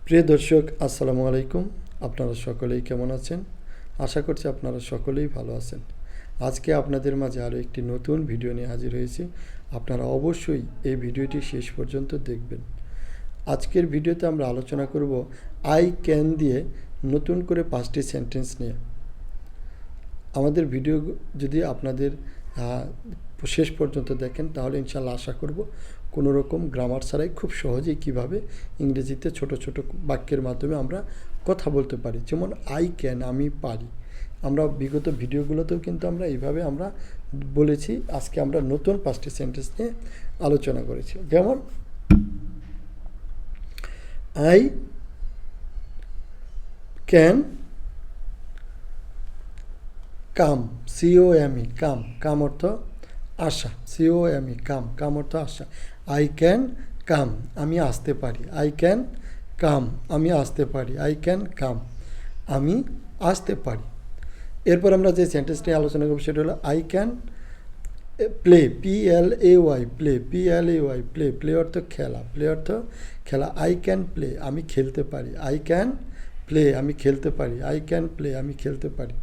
প্রিয় দর্শক, আসসালামু আলাইকুম। আপনারা সকলেই কেমন আছেন? আশা করছি আপনারা সকলেই ভালো আছেন। আজকে আপনাদের মাঝে আরও একটি নতুন ভিডিও নিয়ে হাজির হয়েছি। আপনারা অবশ্যই এই ভিডিওটি শেষ পর্যন্ত দেখবেন। আজকের ভিডিওতে আমরা আলোচনা করব আই ক্যান দিয়ে নতুন করে 5টি সেন্টেন্স নিয়ে। আমাদের ভিডিও যদি আপনাদের শেষ পর্যন্ত দেখেন তাহলে ইনশাল্লাহ আশা করব কোনো রকম গ্রামার ছাড়াই খুব সহজেই কিভাবে ইংরেজিতে ছোট ছোট বাক্যের মাধ্যমে আমরা কথা বলতে পারি। যেমন আই ক্যান, আমি পারি। আমরা বিগত ভিডিওগুলোতেও কিন্তু আমরা এইভাবে আমরা বলেছি। আজকে আমরা নতুন 5টি সেন্টেন্স নিয়ে আলোচনা করেছি। যেমন আই ক্যান কাম, COME, কাম। কাম অর্থ আসা। COME, কাম। কাম অর্থ আসা। আই ক্যান কাম, আমি আসতে পারি। আই ক্যান কাম, আমি আসতে পারি। আই ক্যান কাম, আমি আসতে পারি। এরপর আমরা যে সেন্টেন্সটি আলোচনা করব সেটা হলো I can play, PLAY, play, PLAY, play. Play অর্থ খেলা। প্লে অর্থ খেলা। আই ক্যান প্লে, আমি খেলতে পারি। আই ক্যান প্লে, আমি খেলতে পারি। আই ক্যান প্লে, আমি খেলতে পারি।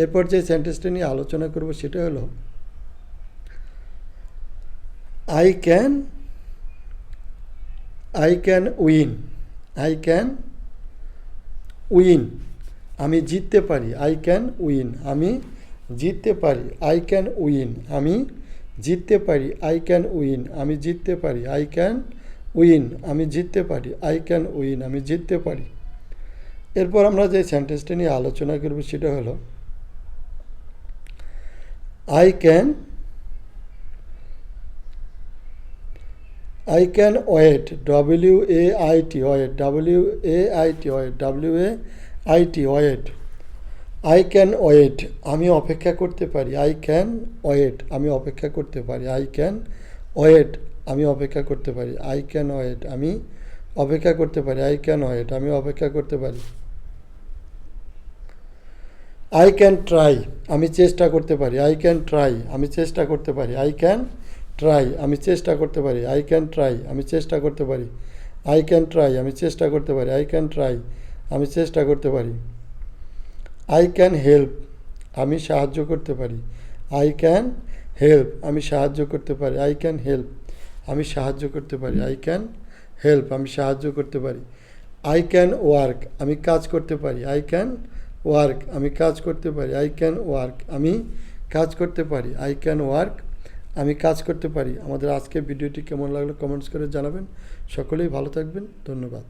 এরপর যে সেন্টেন্সটা নিয়ে আলোচনা করব সেটা হলো I can win. I can win, আমি জিততে পারি। আই ক্যান উইন, আমি জিততে পারি। আই ক্যান উইন, আমি জিততে পারি। আই ক্যান উইন, আমি জিততে পারি। আই ক্যান উইন, আমি জিততে পারি। আই ক্যান উইন, আমি জিততে পারি। এরপর আমরা যে সেন্টেন্সটা নিয়ে আলোচনা করব সেটা হলো I can wait, WAIT, wait, WAIT, wait, WAIT, wait. I can wait, আমি অপেক্ষা করতে পারি। আই ক্যান ওয়েট, আমি অপেক্ষা করতে পারি। আই ক্যান ওয়েট, আমি অপেক্ষা করতে পারি। আই ক্যান ওয়েট, আমি অপেক্ষা করতে পারি। আই ক্যান ওয়েট, আমি অপেক্ষা করতে পারি। আই ক্যান ট্রাই, আমি চেষ্টা করতে পারি। আই ক্যান ট্রাই, আমি চেষ্টা করতে পারি। আই ক্যান ট্রাই, আমি চেষ্টা করতে পারি। আই ক্যান ট্রাই, আমি চেষ্টা করতে পারি। আই ক্যান ট্রাই, আমি চেষ্টা করতে পারি। আই ক্যান ট্রাই, আমি চেষ্টা করতে পারি। আই ক্যান হেল্প, আমি সাহায্য করতে পারি। আই ক্যান হেল্প, আমি সাহায্য করতে পারি। আই ক্যান হেল্প, আমি সাহায্য করতে পারি। আই ক্যান হেল্প, আমি সাহায্য করতে পারি। আই ক্যান ওয়ার্ক, আমি কাজ করতে পারি। আই ক্যান ওয়ার্ক, আমি কাজ করতে পারি। আই ক্যান ওয়ার্ক, আমি কাজ করতে পারি। আই ক্যান ওয়ার্ক, আমি কাজ করতে পারি। আমাদের আজকের ভিডিওটি কেমন লাগলো কমেন্টস করে জানাবেন। সকলেই ভালো থাকবেন। ধন্যবাদ।